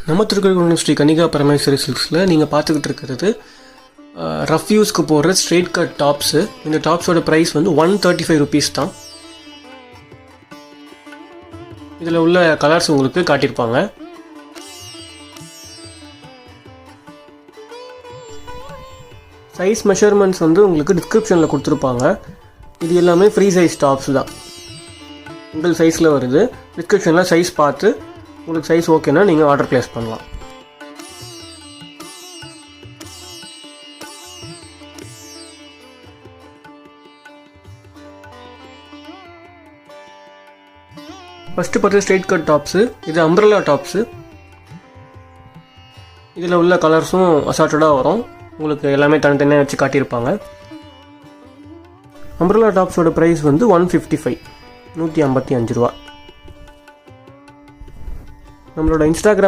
நம்ம திருக்கோவிலூர் ஸ்ரீ கன்னிகா பரமேஸ்வரி சில்க்ஸில் நீங்கள் பார்த்துக்கிட்டு இருக்கிறது ரஃப் யூஸ்க்கு போடுற ஸ்ட்ரெயிட் கட் டாப்ஸு. இந்த டாப்ஸோட ப்ரைஸ் வந்து 135 rupees தான். இதில் உள்ள கலர்ஸ் உங்களுக்கு காட்டியிருப்பாங்க. சைஸ் மெஷர்மெண்ட்ஸ் வந்து உங்களுக்கு டிஸ்கிரிப்ஷனில் கொடுத்துருப்பாங்க. இது எல்லாமே ஃப்ரீ சைஸ் டாப்ஸ் தான், உங்கள் சைஸில் வருது. டிஸ்கிரிப்ஷனில் சைஸ் பார்த்து உங்களுக்கு சைஸ் ஓகேனா நீங்கள் ஆர்டர் ப்ளேஸ் பண்ணலாம். ஃபஸ்ட்டு பார்த்து ஸ்ட்ரெயிட் கட் டாப்ஸு. இது அம்ப்ரெல்லா டாப்ஸு. இதில் உள்ள கலர்ஸும் அசார்ட்டடாக வரும். உங்களுக்கு எல்லாமே தனித்தனியாக வச்சு காட்டியிருப்பாங்க. அம்ப்ரெல்லா டாப்ஸோட ப்ரைஸ் வந்து 155, 155 ரூபா. நம்மளோட இன்ஸ்டாகிராம்